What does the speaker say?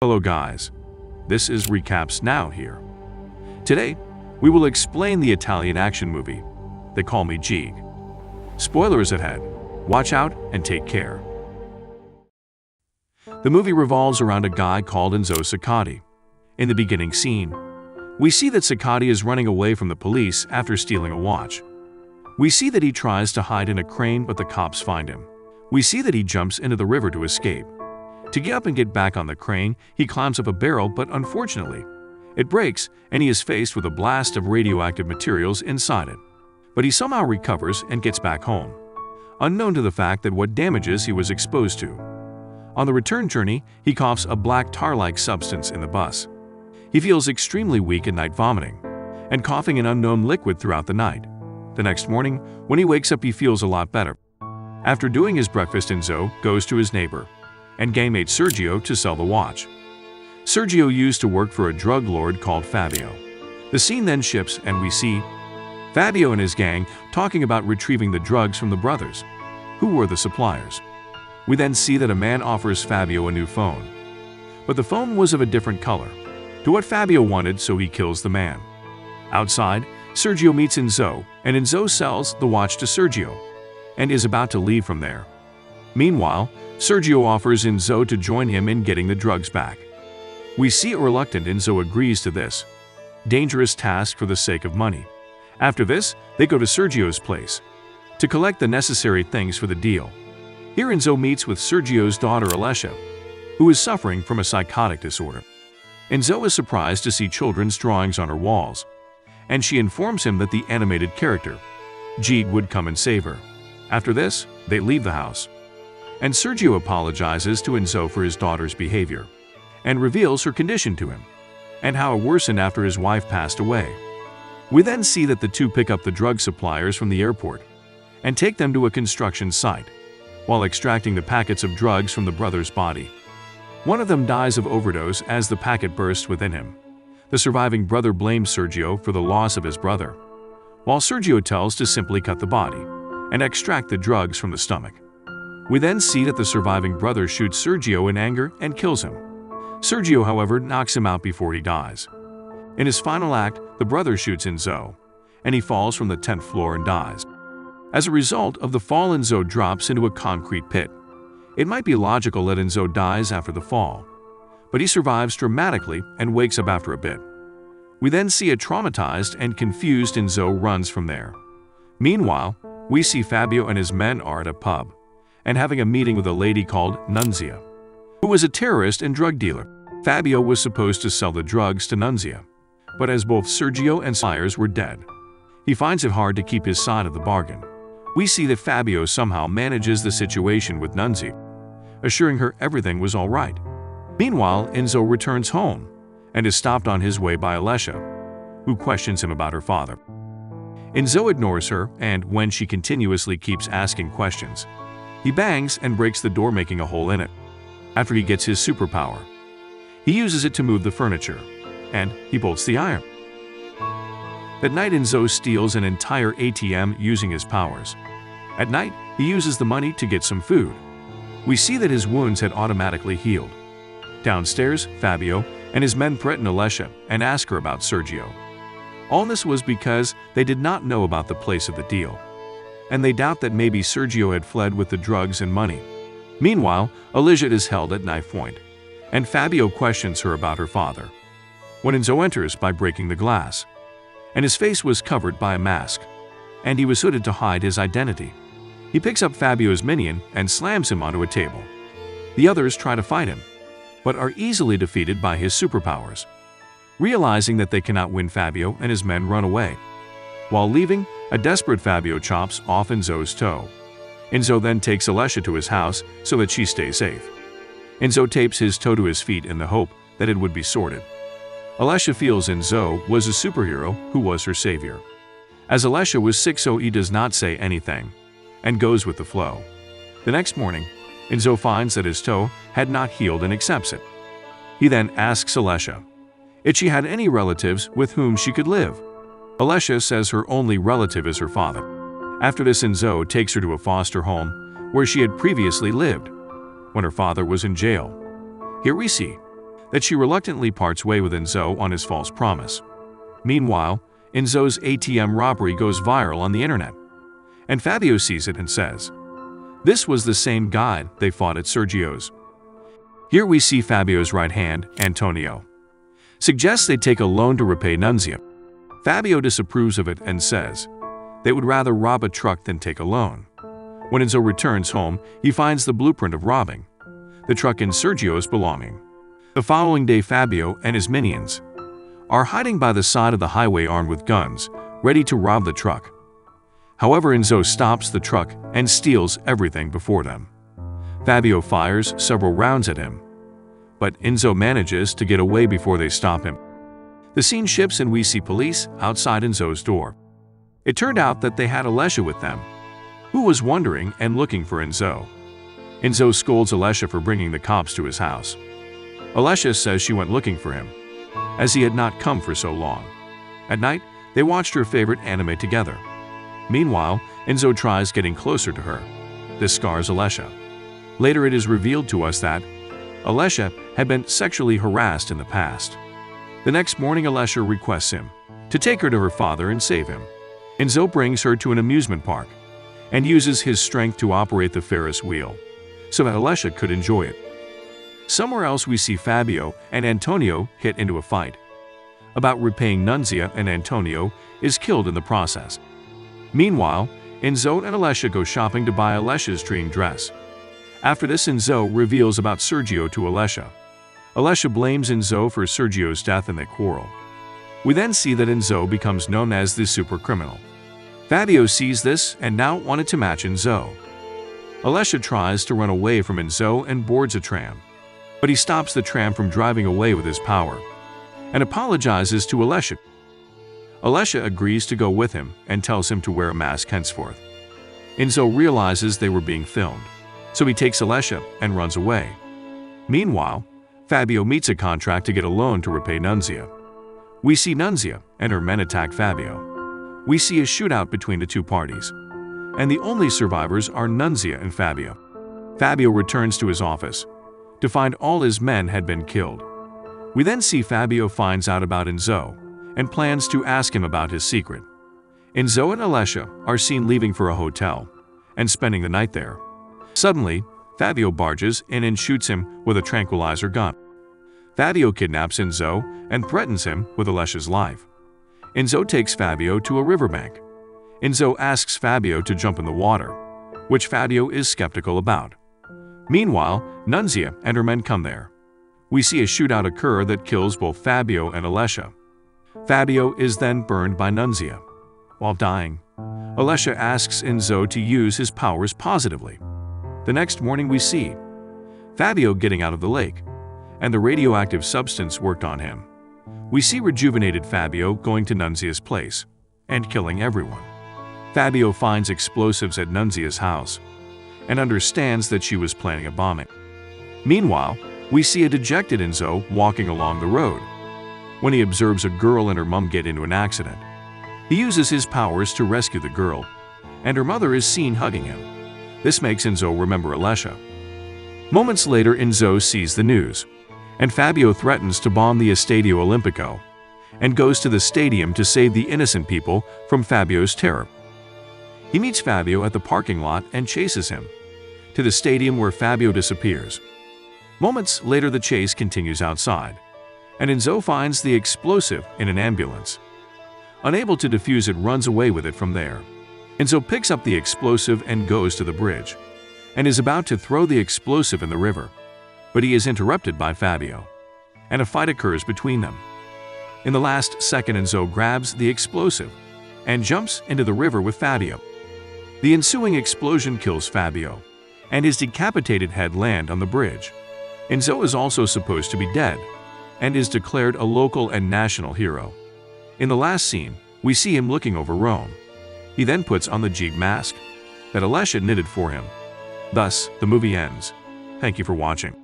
Hello guys, this is Recaps Now here. Today, we will explain the Italian action movie, They Call Me Jeeg. Spoilers ahead, watch out and take care. The movie revolves around a guy called Enzo Cicciotti. In the beginning scene, we see that Cicciotti is running away from the police after stealing a watch. We see that he tries to hide in a crane but the cops find him. We see that he jumps into the river to escape. To get up and get back on the crane, he climbs up a barrel, but unfortunately, it breaks and he is faced with a blast of radioactive materials inside it. But he somehow recovers and gets back home, unknown to the fact that what damages he was exposed to. On the return journey, he coughs a black tar-like substance in the bus. He feels extremely weak at night, vomiting and coughing an unknown liquid throughout the night. The next morning, when he wakes up, he feels a lot better. After doing his breakfast, Enzo goes to his neighbor and gangmate Sergio to sell the watch. Sergio used to work for a drug lord called Fabio. The scene then shifts and we see Fabio and his gang talking about retrieving the drugs from the brothers, who were the suppliers. We then see that a man offers Fabio a new phone, but the phone was of a different color to what Fabio wanted, so he kills the man. Outside, Sergio meets Enzo, and Enzo sells the watch to Sergio and is about to leave from there. Meanwhile, Sergio offers Enzo to join him in getting the drugs back. We see a reluctant Enzo agrees to this dangerous task for the sake of money. After this, they go to Sergio's place to collect the necessary things for the deal. Here Enzo meets with Sergio's daughter Alessia, who is suffering from a psychotic disorder. Enzo is surprised to see children's drawings on her walls, and she informs him that the animated character, Jeeg, would come and save her. After this, they leave the house, and Sergio apologizes to Enzo for his daughter's behavior and reveals her condition to him and how it worsened after his wife passed away. We then see that the two pick up the drug suppliers from the airport and take them to a construction site while extracting the packets of drugs from the brother's body. One of them dies of overdose as the packet bursts within him. The surviving brother blames Sergio for the loss of his brother, while Sergio tells to simply cut the body and extract the drugs from the stomach. We then see that the surviving brother shoots Sergio in anger and kills him. Sergio, however, knocks him out before he dies. In his final act, the brother shoots Enzo, and he falls from the 10th floor and dies. As a result of the fall, Enzo drops into a concrete pit. It might be logical that Enzo dies after the fall, but he survives dramatically and wakes up after a bit. We then see a traumatized and confused Enzo runs from there. Meanwhile, we see Fabio and his men are at a pub and having a meeting with a lady called Nunzia, who was a terrorist and drug dealer. Fabio was supposed to sell the drugs to Nunzia, but as both Sergio and suppliers were dead, he finds it hard to keep his side of the bargain. We see that Fabio somehow manages the situation with Nunzia, assuring her everything was all right. Meanwhile, Enzo returns home and is stopped on his way by Alessia, who questions him about her father. Enzo ignores her, and when she continuously keeps asking questions, he bangs and breaks the door, making a hole in it. After he gets his superpower, he uses it to move the furniture, and he bolts the iron. That night, Enzo steals an entire ATM using his powers. At night, he uses the money to get some food. We see that his wounds had automatically healed. Downstairs, Fabio and his men threaten Alessia and ask her about Sergio. All this was because they did not know about the place of the deal, and they doubt that maybe Sergio had fled with the drugs and money. Meanwhile, Alessia is held at knife point, and Fabio questions her about her father, when Enzo enters by breaking the glass, and his face was covered by a mask, and he was hooded to hide his identity. He picks up Fabio's minion and slams him onto a table. The others try to fight him, but are easily defeated by his superpowers. Realizing that they cannot win, Fabio and his men run away. While leaving, a desperate Fabio chops off Enzo's toe. Enzo then takes Alessia to his house so that she stays safe. Enzo tapes his toe to his feet in the hope that it would be sorted. Alessia feels Enzo was a superhero who was her savior. As Alessia was sick, so he does not say anything and goes with the flow. The next morning, Enzo finds that his toe had not healed and accepts it. He then asks Alessia if she had any relatives with whom she could live. Alessia says her only relative is her father. After this, Enzo takes her to a foster home where she had previously lived when her father was in jail. Here we see that she reluctantly parts way with Enzo on his false promise. Meanwhile, Enzo's ATM robbery goes viral on the internet, and Fabio sees it and says, this was the same guy they fought at Sergio's. Here we see Fabio's right hand, Antonio, suggests they take a loan to repay Nunzia. Fabio disapproves of it and says they would rather rob a truck than take a loan. When Enzo returns home, he finds the blueprint of robbing the truck in Sergio's belonging. The following day, Fabio and his minions are hiding by the side of the highway armed with guns, ready to rob the truck. However, Enzo stops the truck and steals everything before them. Fabio fires several rounds at him, but Enzo manages to get away before they stop him. The scene shifts and we see police outside Enzo's door. It turned out that they had Alessia with them, who was wondering and looking for Enzo. Enzo scolds Alessia for bringing the cops to his house. Alessia says she went looking for him, as he had not come for so long. At night, they watched her favorite anime together. Meanwhile, Enzo tries getting closer to her. This scars Alessia. Later it is revealed to us that Alessia had been sexually harassed in the past. The next morning, Alessia requests him to take her to her father and save him. Enzo brings her to an amusement park and uses his strength to operate the Ferris wheel so that Alessia could enjoy it. Somewhere else we see Fabio and Antonio hit into a fight about repaying Nunzia, and Antonio is killed in the process. Meanwhile, Enzo and Alessia go shopping to buy Alessia's dream dress. After this, Enzo reveals about Sergio to Alessia. Alessia blames Enzo for Sergio's death and they quarrel. We then see that Enzo becomes known as the super criminal. Fabio sees this and now wanted to match Enzo. Alessia tries to run away from Enzo and boards a tram, but he stops the tram from driving away with his power and apologizes to Alessia. Alessia agrees to go with him and tells him to wear a mask henceforth. Enzo realizes they were being filmed, so he takes Alessia and runs away. Meanwhile, Fabio meets a contract to get a loan to repay Nunzia. We see Nunzia and her men attack Fabio. We see a shootout between the two parties, and the only survivors are Nunzia and Fabio. Fabio returns to his office to find all his men had been killed. We then see Fabio finds out about Enzo and plans to ask him about his secret. Enzo and Alessia are seen leaving for a hotel and spending the night there. Suddenly, Fabio barges in and shoots him with a tranquilizer gun. Fabio kidnaps Enzo and threatens him with Alessia's life. Enzo takes Fabio to a riverbank. Enzo asks Fabio to jump in the water, which Fabio is skeptical about. Meanwhile, Nunzia and her men come there. We see a shootout occur that kills both Fabio and Alessia. Fabio is then burned by Nunzia. While dying, Alessia asks Enzo to use his powers positively. The next morning we see Fabio getting out of the lake, and the radioactive substance worked on him. We see rejuvenated Fabio going to Nunzia's place and killing everyone. Fabio finds explosives at Nunzia's house and understands that she was planning a bombing. Meanwhile, we see a dejected Enzo walking along the road. When he observes a girl and her mom get into an accident, he uses his powers to rescue the girl, and her mother is seen hugging him. This makes Enzo remember Alessia. Moments later, Enzo sees the news, and Fabio threatens to bomb the Estadio Olimpico and goes to the stadium to save the innocent people from Fabio's terror. He meets Fabio at the parking lot and chases him to the stadium, where Fabio disappears. Moments later, the chase continues outside, and Enzo finds the explosive in an ambulance. Unable to defuse it, runs away with it from there. Enzo picks up the explosive and goes to the bridge, and is about to throw the explosive in the river, but he is interrupted by Fabio, and a fight occurs between them. In the last second, Enzo grabs the explosive and jumps into the river with Fabio. The ensuing explosion kills Fabio, and his decapitated head lands on the bridge. Enzo is also supposed to be dead, and is declared a local and national hero. In the last scene, we see him looking over Rome. He then puts on the Jeeg mask that Alessia knitted for him. Thus, the movie ends. Thank you for watching.